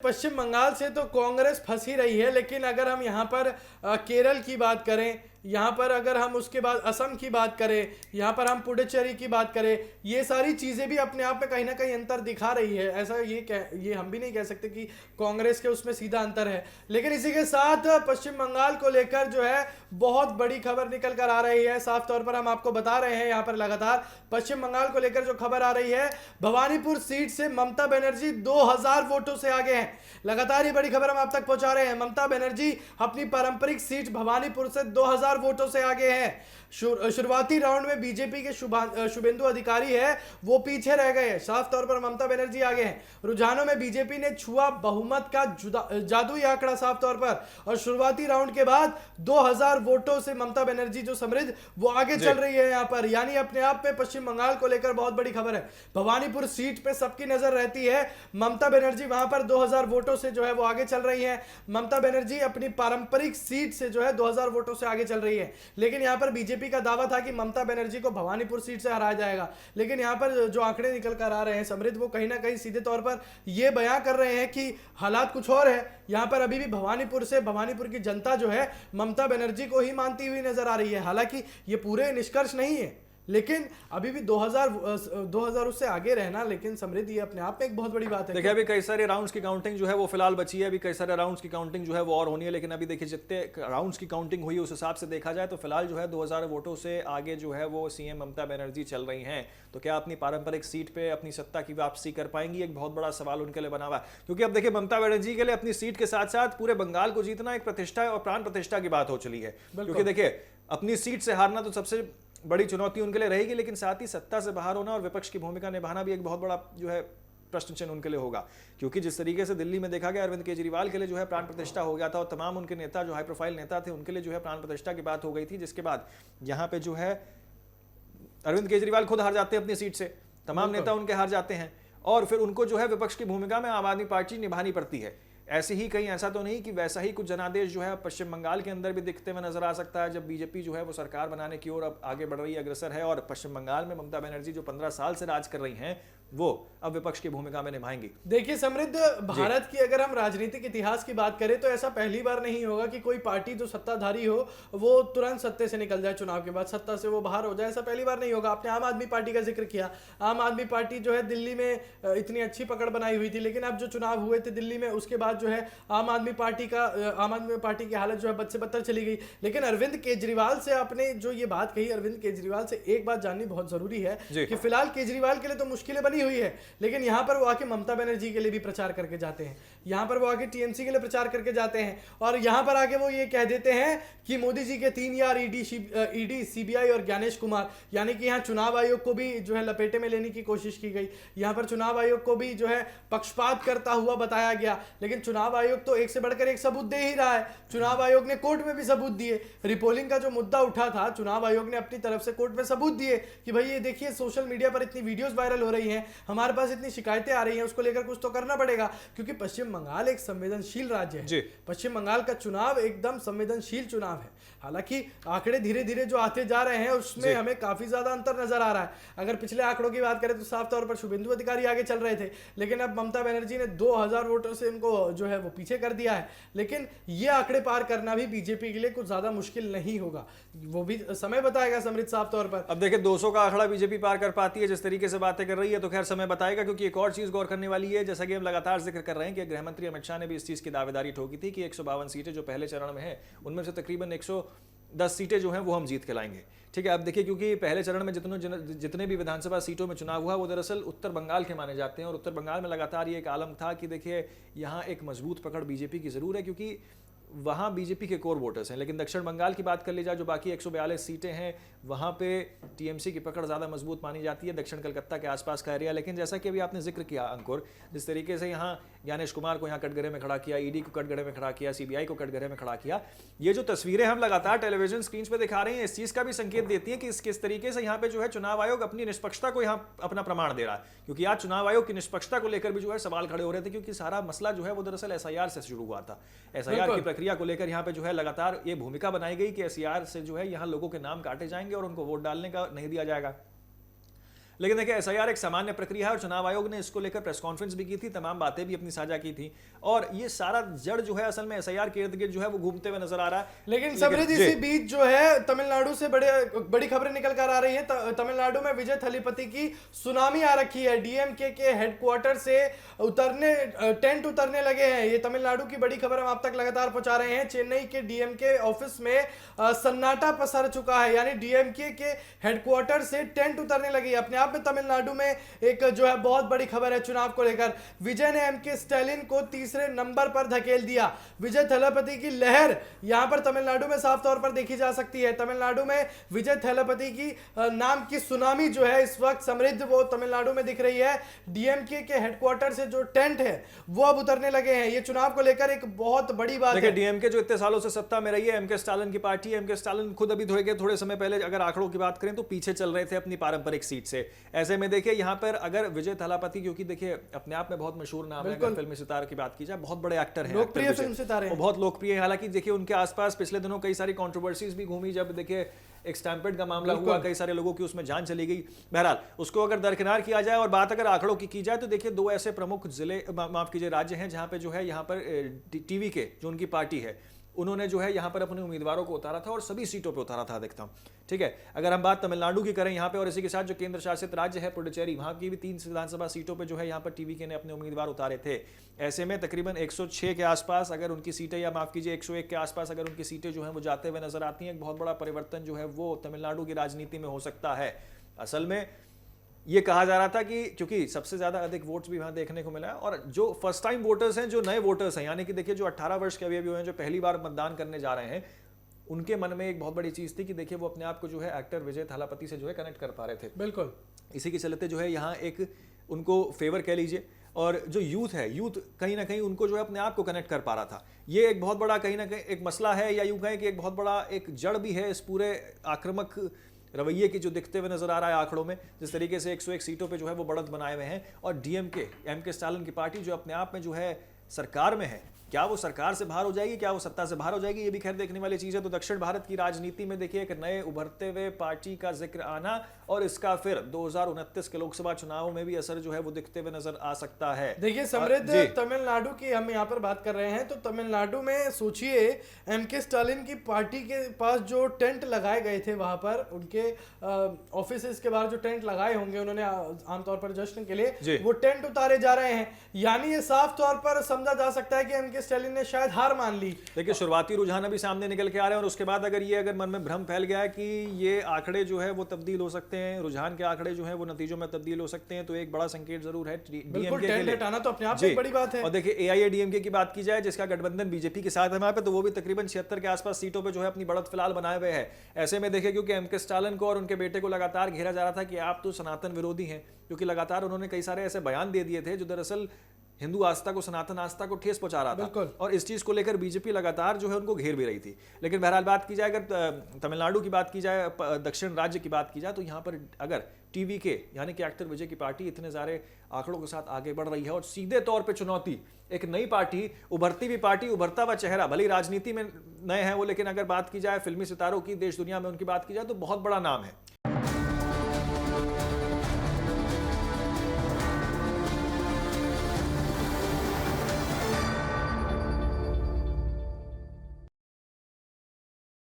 पश्चिम बंगाल से तो कांग्रेस फंसी रही है, लेकिन अगर हम यहाँ पर केरल की बात करें, यहाँ पर अगर हम उसके बाद असम की बात करें, यहाँ पर हम पुडुचेरी की बात करें, ये सारी चीज़ें भी अपने आप में कहीं ना कहीं अंतर दिखा रही है। ऐसा ये हम भी नहीं कह सकते कि कांग्रेस के उसमें सीधा अंतर है। लेकिन इसी के साथ पश्चिम बंगाल को लेकर जो है बहुत बड़ी खबर निकल कर आ रही है। साफ तौर पर हम आपको बता रहे हैं, यहाँ पर लगातार पश्चिम बंगाल को लेकर जो खबर आ रही है, भवानीपुर सीट से ममता बनर्जी 2000 वोटों से आगे हैं। लगातार ये बड़ी खबर हम आप तक पहुंचा रहे हैं। ममता बनर्जी अपनी पारंपरिक सीट भवानीपुर से 2000 वोटों से आगे हैं। शुरुआती राउंड में बीजेपी के शुभेंदु अधिकारी है वो पीछे रह गए हैं। साफ तौर पर ममता बनर्जी आगे हैं। रुझानों में बीजेपी ने छुआ बहुमत का जादुई आंकड़ा साफ तौर पर, और शुरुआती राउंड के बाद 2000 वोटों से ममता बनर्जी जो समृद्ध वो आगे चल रही है यहाँ पर। यानी अपने आप में पश्चिम बंगाल को लेकर बहुत बड़ी खबर है। भवानीपुर सीट पे सबकी नजर रहती है। ममता बनर्जी वहां पर 2000 वोटों से जो है वो आगे चल रही है। ममता बनर्जी अपनी पारंपरिक सीट से जो है 2000 वोटों से आगे चल रही है। लेकिन यहाँ पर बीजेपी का दावा था कि ममता बनर्जी को भवानीपुर सीट से हराया जाएगा। लेकिन यहाँ पर जो आंकड़े निकल कर आ रहे हैं समृद्ध, वो कहीं ना कहीं सीधे तौर पर यह बयां कर रहे हैं कि हालात कुछ और है। यहाँ पर अभी भी भवानीपुर की जनता जो है ममता बनर्जी को ही मानती हुई नजर आ रही है। हालांकि ये पूरे निष्कर्ष नहीं है, लेकिन अभी भी 2000 उससे आगे रहना, लेकिन समृद्धि ये अपने आप में एक बहुत बड़ी बात है। देखिए अभी कई सारे राउंड्स की काउंटिंग जो है वो फिलहाल बची है। अभी कई सारे राउंड्स की काउंटिंग जो है वो और होनी है, लेकिन अभी देखिए जितने राउंड्स की काउंटिंग हुई उस हिसाब से देखा जाए तो फिलहाल जो है 2000 वोटों से आगे जो है वो सीएम ममता बनर्जी चल रही हैं। तो क्या अपनी पारंपरिक सीट पे अपनी सत्ता की वापसी कर पाएंगी, एक बहुत बड़ा सवाल उनके लिए बना हुआ है। क्योंकि अब देखिए ममता बनर्जी के लिए अपनी सीट के साथ साथ पूरे बंगाल को जीतना एक प्रतिष्ठा और प्राण प्रतिष्ठा की बात हो चली है। क्योंकि देखिए अपनी सीट से हारना तो सबसे बड़ी चुनौती उनके लिए रहेगी, लेकिन साथ ही सत्ता से बाहर होना और विपक्ष की भूमिका निभाना भी एक बहुत बड़ा जो है प्रश्न चिन्ह उनके लिए होगा। क्योंकि जिस तरीके से दिल्ली में देखा गया अरविंद केजरीवाल के लिए जो है प्राण प्रतिष्ठा हो गया था और तमाम उनके नेता जो हाई प्रोफाइल नेता थे उनके लिए जो है प्राण प्रतिष्ठा की बात हो गई थी, जिसके बाद यहाँ पे जो है अरविंद केजरीवाल खुद हार जाते हैं अपनी सीट से, तमाम नेता उनके हार जाते हैं और फिर उनको जो है विपक्ष की भूमिका में आम आदमी पार्टी निभानी पड़ती है। ऐसे ही कहीं ऐसा तो नहीं कि वैसा ही कुछ जनादेश जो है पश्चिम बंगाल के अंदर भी दिखते हुए नजर आ सकता है, जब बीजेपी जो है वो सरकार बनाने की ओर अब आगे बढ़ रही है, अग्रसर है, और पश्चिम बंगाल में ममता बनर्जी जो 15 साल से राज कर रही हैं वो अब विपक्ष की भूमिका में निभाएंगी। देखिए समृद्ध, भारत की अगर हम राजनीतिक इतिहास की बात करें तो ऐसा पहली बार नहीं होगा कि कोई पार्टी जो सत्ताधारी हो वो तुरंत सत्ते से निकल जाए, चुनाव के बाद सत्ता से वो बाहर हो जाए, ऐसा पहली बार नहीं होगा। आपने आम आदमी पार्टी का जिक्र किया। आम आदमी पार्टी जो है दिल्ली में इतनी अच्छी पकड़ बनाई हुई थी, लेकिन अब जो चुनाव हुए थे दिल्ली में उसके बाद जो है आम आदमी पार्टी की हालत जो है बद से बदतर चली गई। लेकिन अरविंद केजरीवाल से आपने जो ये बात कही, अरविंद केजरीवाल से एक बात जाननी बहुत जरूरी है कि फिलहाल केजरीवाल के लिए तो मुश्किलें बनी हुई है, लेकिन यहाँ पर वो आके ममता बनर्जी के लिए भी प्रचार करके जाते हैं, यहाँ पर वो आके टीएमसी के लिए प्रचार करके जाते हैं, और यहाँ पर आके वो ये कह देते हैं कि मोदी जी के 3 यार ईडी, सीबीआई और ज्ञानेश कुमार, यानी कि यहाँ चुनाव आयोग को भी जो है लपेटे में लेने की कोशिश की गई। यहाँ पर चुनाव आयोग को भी जो है पक्षपात करता हुआ बताया गया, लेकिन चुनाव आयोग तो एक से बढ़कर एक सबूत दे ही रहा है। चुनाव आयोग ने कोर्ट में भी सबूत दिए। रिपोलिंग का जो मुद्दा उठा था, चुनाव आयोग ने अपनी तरफ से कोर्ट में सबूत दिए कि भाई ये देखिए सोशल मीडिया पर इतनी वीडियोस वायरल हो रही हैं, हमारे पास इतनी शिकायतें आ रही हैं, उसको लेकर कुछ तो करना पड़ेगा, क्योंकि पश्चिम बंगाल एक संवेदनशील राज्य है। पश्चिम बंगाल का चुनाव एकदम संवेदनशील चुनाव है। हालांकि आंकड़े धीरे धीरे जो आते जा रहे हैं उसमें हमें काफी ज्यादा अंतर नजर आ रहा है। अगर पिछले आंकड़ों की बात करें तो साफ तौर पर शुभेंदु अधिकारी आगे चल रहे थे, लेकिन अब ममता बनर्जी ने 2000 वोटों से उनको जो है वो पीछे कर दिया है। लेकिन ये आंकड़े पार करना भी बीजेपी के लिए कुछ ज्यादा मुश्किल नहीं होगा, वो भी समय बताएगा समृद्ध साफ तौर पर। अब देखिए 200 का आंकड़ा बीजेपी पार कर पाती है जिस तरीके से बातें कर रही है, तो खैर समय बताएगा। क्योंकि एक और चीज गौर करने वाली है, जैसा कि हम लगातार जिक्र कर रहे हैं कि गृह मंत्री अमित शाह ने भी इस चीज की दावेदारी ठोकी थी कि 152 सीटें जो पहले चरण में है उनमें से तकरीबन 110 सीटें जो हैं वो हम जीत के लाएंगे। ठीक है, अब देखिए क्योंकि पहले चरण में जितने भी विधानसभा सीटों में चुनाव हुआ वो दरअसल उत्तर बंगाल के माने जाते हैं, और उत्तर बंगाल में लगातार ये एक आलम था कि देखिए यहाँ एक मजबूत पकड़ बीजेपी की जरूर है, क्योंकि वहाँ बीजेपी के कोर वोटर्स हैं। लेकिन दक्षिण बंगाल की बात कर ली जाए, जो बाकी 142 सीटें हैं वहाँ पे टीएमसी की पकड़ ज़्यादा मजबूत मानी जाती है, दक्षिण कलकत्ता के आसपास का एरिया। लेकिन जैसा कि अभी आपने जिक्र किया अंकुर, जिस तरीके से यहाँ ज्ञानेश कुमार को यहाँ कटघरे में खड़ा किया, ईडी को कटघरे में खड़ा किया, सीबीआई को कटघरे में खड़ा किया, ये जो तस्वीरें हम लगातार टेलीविजन स्क्रीन पर दिखा रहे हैं इस चीज़ का भी संकेत देती है कि किस तरीके से यहाँ पे जो है चुनाव आयोग अपनी निष्पक्षता को यहाँ अपना प्रमाण दे रहा है। क्योंकि आज चुनाव आयोग की निष्पक्षता को लेकर भी जो है सवाल खड़े हो रहे थे, क्योंकि सारा मसला जो है वो दरअसल एसआईआर से शुरू हुआ था। एसआईआर की प्रक्रिया को लेकर यहाँ पे जो है लगातार ये भूमिका बनाई गई कि एसआईआर से जो है यहाँ लोगों के नाम काटे जाएंगे और उनको वोट डालने का नहीं दिया जाएगा। लेकिन देखिए एसआईआर एक सामान्य प्रक्रिया है और चुनाव आयोग ने इसको लेकर प्रेस कॉन्फ्रेंस भी की थी, तमाम बातें भी अपनी साझा की थी। और ये सारा जड़ जो है असल में एसआईआर के इर्द गिर्द जो है वो घूमते हुए नजर आ रहा है। लेकिन समृद्धि इसी बीच जो है तमिलनाडु से बड़ी खबरें निकल कर आ रही है। तमिलनाडु में विजय थलीपति की सुनामी आ रखी है। डीएमके के हेडक्वार्टर से टेंट उतरने लगे हैं। ये तमिलनाडु की बड़ी खबर हम आप तक लगातार पहुंचा रहे हैं। चेन्नई के डीएमके ऑफिस में सन्नाटा पसर चुका है, यानी डीएमके के हेडक्वार्टर से टेंट उतरने लगी है। अपने आप में तमिलनाडु में एक जो है बहुत बड़ी खबर है चुनाव को लेकर। विजय ने एमके स्टालिन को तीसरे नंबर पर धकेल दिया। विजय थलापति की लहर यहां पर तमिलनाडु में साफ तौर पर देखी जा सकती है। तमिलनाडु में विजय थलापति की नाम की सुनामी जो है इस वक्त समृद्ध वो तमिलनाडु में दिख रही है। डीएमके के हेडक्वार्टर से जो टेंट है वो अब उतरने लगे हैं। ये चुनाव को लेकर एक बहुत बड़ी बात है। डीएमके जो इतने सालों से सत्ता में रही है, एमके स्टालिन की पार्टी, एमके स्टालिन खुद अभी थोड़े समय पहले अगर आंकड़ों की बात करें तो पीछे चल रहे थे अपनी पारंपरिक सीट से। ऐसे में देखिए यहां पर अगर विजय थलापति, क्योंकि देखिए अपने आप में बहुत मशहूर नाम है, अगर फिल्मी सितारे की बात की जाए, बहुत बड़े एक्टर हैं, लोकप्रिय फिल्म सितारे, बहुत लोकप्रिय है। हालांकि देखिए उनके आसपास पिछले दिनों कई सारी कंट्रोवर्सीज भी घूमी, जब देखिए एक स्टैम्पेड का मामला हुआ, कई सारे लोगों की उसमें जान चली गई। बहरहाल उसको अगर दरकिनार किया जाए और बात अगर आंकड़ों की जाए तो देखिए दो ऐसे प्रमुख जिले, माफ कीजिए, राज्य हैं जहां पे जो है यहाँ पर टीवी के जो उनकी पार्टी है उन्होंने जो है यहाँ पर अपने उम्मीदवारों को उतारा था और सभी सीटों पे उतारा था अधिकतम। ठीक है, अगर हम बात तमिलनाडु की करें यहाँ पे, और इसी के साथ जो केंद्र शासित राज्य है पुडुचेरी, वहाँ की भी 3 विधानसभा सीटों पे जो है यहाँ पर टीवीके ने अपने उम्मीदवार उतारे थे। ऐसे में तकरीबन 106 के आसपास अगर उनकी सीटें, या माफ कीजिए 101 के आसपास अगर उनकी सीटें जो है वो जाते हुए नजर आती हैं। एक बहुत बड़ा परिवर्तन जो है वो तमिलनाडु की राजनीति में हो सकता है। असल में ये कहा जा रहा था कि क्योंकि सबसे ज्यादा अधिक वोट्स भी वहां देखने को मिला है, और जो फर्स्ट टाइम वोटर्स हैं, जो नए वोटर्स हैं, यानी कि देखिए जो 18 वर्ष के अभी हैं, जो पहली बार मतदान करने जा रहे हैं, उनके मन में एक बहुत बड़ी चीज थी कि देखिए वो अपने आप को जो है एक्टर विजय थलापति से जो है कनेक्ट कर पा रहे थे। बिल्कुल इसी के चलते जो है यहाँ एक उनको फेवर कह लीजिए, और जो यूथ है, यूथ कहीं ना कहीं उनको जो है अपने आप को कनेक्ट कर पा रहा था। ये एक बहुत बड़ा कहीं ना कहीं एक मसला है, या यूं कहें कि एक बहुत बड़ा एक जड़ भी है इस पूरे आक्रामक रवैये की जो दिखते हुए नजर आ रहा है आंकड़ों में। जिस तरीके से 101 सीटों पे जो है वो बढ़त बनाए हुए हैं, और डीएमके, एमके स्टालिन की पार्टी जो अपने आप में जो है सरकार में है, क्या वो सरकार से बाहर हो जाएगी, क्या वो सत्ता से बाहर हो जाएगी, ये भी खैर देखने वाली चीज है। तो दक्षिण भारत की राजनीति में देखिए एक नए उभरते हुए पार्टी का जिक्र आना, और इसका फिर 2029 के लोकसभा चुनाव में भी असर जो है वो दिखते हुए नजर आ सकता है। देखिए समृद्ध, तमिलनाडु की हम यहाँ पर बात कर रहे हैं, तो तमिलनाडु में सोचिए एमके स्टालिन की पार्टी के पास जो टेंट लगाए गए थे, वहां पर उनके ऑफिस के बाहर जो टेंट लगाए होंगे उन्होंने आमतौर पर जश्न के लिए, वो टेंट उतारे जा रहे हैं। यानी ये साफ तौर पर समझा जा सकता है कि एमके स्टालिन ने शायद हार मान ली। देखिए शुरुआती रुझान अभी सामने निकल के आ रहे हैं, और उसके बाद अगर ये मन में भ्रम फैल गया है कि ये आंकड़े जो है वो तब्दील हो सकते हैं, रुझान के आंकड़े जो है वो नतीजों में तब्दील हो सकते हैं, तो एक बड़ा संकेत जरूर है डीएमके के लिए। हटाना तो अपने आप में बड़ी बात है। और देखिए एआईएडीएमके की बात की जाए, जिसका गठबंधन बीजेपी के साथ है वहां पे, तो वो भी तकरीबन 76 के आसपास सीटों पे जो है अपनी बढ़त फिलहाल बनाए हुए है। ऐसे में देखिए क्योंकि एमके स्टालिन को और उनके बेटे को लगातार घेरा जा रहा था कि आप तो सनातन विरोधी हैं, क्योंकि लगातार उन्होंने कई सारे ऐसे बयान दे दिए थे जो दरअसल हिंदू आस्था को, सनातन आस्था को ठेस पहुंचा रहा था, और इस चीज को लेकर बीजेपी लगातार जो है उनको घेर भी रही थी। लेकिन बहरहाल बात की जाए, अगर तमिलनाडु की बात की जाए, दक्षिण राज्य की बात की जाए, तो यहाँ पर अगर टीवीके यानी कि एक्टर विजय की पार्टी इतने सारे आंकड़ों के साथ आगे बढ़ रही है, और सीधे तौर पे चुनौती, एक नई पार्टी, उभरती हुई पार्टी, उभरता हुआ चेहरा, भले ही राजनीति में नए हैं वो, लेकिन अगर बात की जाए फिल्मी सितारों की, देश दुनिया में उनकी बात की जाए, तो बहुत बड़ा नाम है।